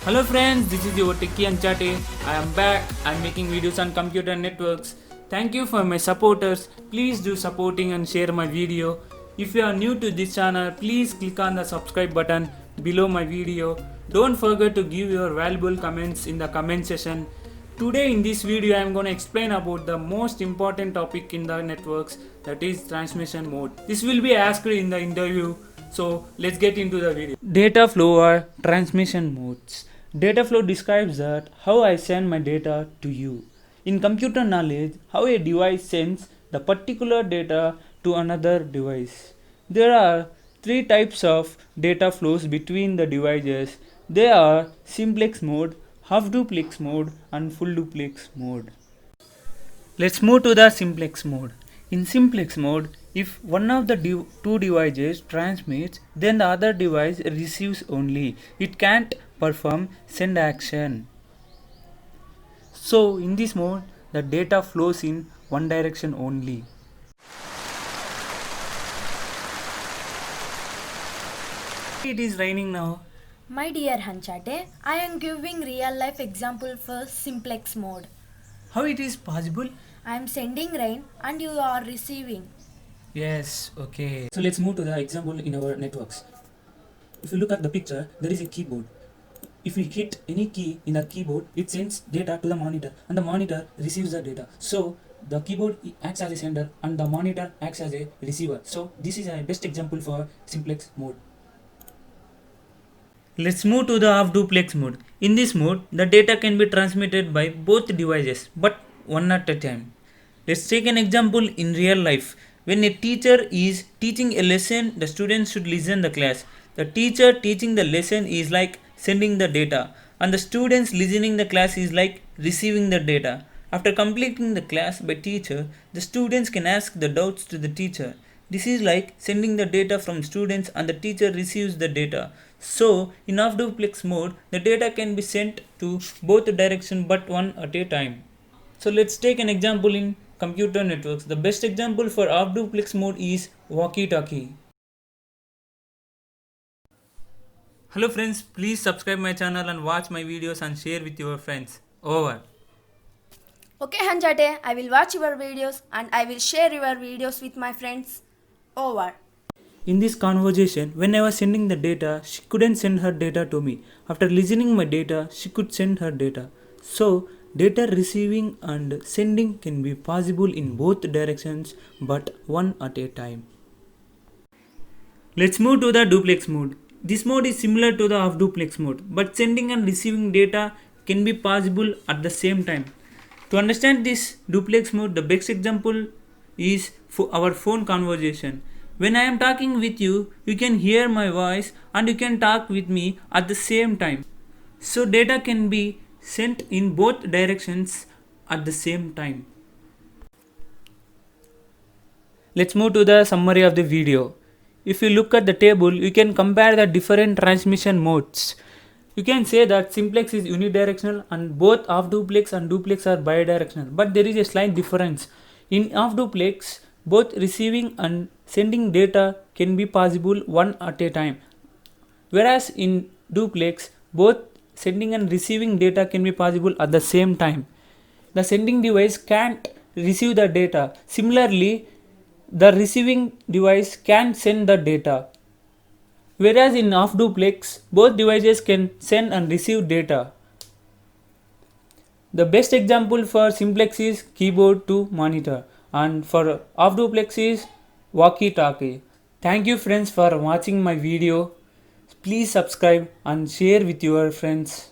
Hello friends, this is your Techie Anchate. I am back. I'm making videos on computer networks. Thank you for my supporters. Please do supporting and share my video. If you are new to this channel, please click on the subscribe button below my video. Don't forget to give your valuable comments in the comment section. Today in this video I am going to explain about the most important topic in the networks, that is transmission mode. This will be asked in the interview. So let's get into the video. Data flow or transmission modes. Data flow describes that how I send my data to you. In computer knowledge, how a device sends the particular data to another device. There are three types of data flows between the devices. They are simplex mode, half duplex mode and full duplex mode. Let's move to the simplex mode. In simplex mode, if one of the two devices transmits, then the other device receives only. It can't perform send action. So in this mode, the data flows in one direction only. It is raining now. My dear Hanchate, I am giving real life example for simplex mode. How it is possible? I am sending rain and you are receiving. Yes, okay. So let's move to the example in our networks. If you look at the picture, there is a keyboard. If we hit any key in the keyboard, it sends data to the monitor and the monitor receives the data. So the keyboard acts as a sender and the monitor acts as a receiver. So this is a best example for simplex mode. Let's move to the half duplex mode. In this mode, the data can be transmitted by both devices but one at a time. Let's take an example in real life. When a teacher is teaching a lesson, the students should listen the class. The teacher teaching the lesson is like sending the data, and the students listening the class is like receiving the data. After completing the class by teacher, the students can ask the doubts to the teacher. This is like sending the data from students and the teacher receives the data. So in half duplex mode, the data can be sent to both directions but one at a time. So let's take an example in computer networks. The best example for half duplex mode is walkie-talkie. Hello friends, please subscribe my channel and watch my videos and share with your friends. Over. Okay Hanchate, I will watch your videos and I will share your videos with my friends. Over. In this conversation, when I was sending the data, she couldn't send her data to me. After listening my data, she could send her data. So data receiving and sending can be possible in both directions but one at a time. Let's move to the duplex mode. This mode is similar to the half duplex mode, but sending and receiving data can be possible at the same time. To understand this duplex mode, the best example is for our phone conversation. When I am talking with you, you can hear my voice and you can talk with me at the same time. So data can be sent in both directions at the same time. Let's move to the summary of the video. If you look at the table, you can compare the different transmission modes. You can say that simplex is unidirectional and both half duplex and duplex are bidirectional. But there is a slight difference. In half duplex, both receiving and sending data can be possible one at a time. Whereas in duplex, both sending and receiving data can be possible at the same time. The sending device can't receive the data. Similarly, the receiving device can send the data. Whereas in half duplex, both devices can send and receive data. The best example for simplex is keyboard to monitor, and for half duplex is walkie-talkie. Thank you friends for watching my video. Please subscribe and share with your friends.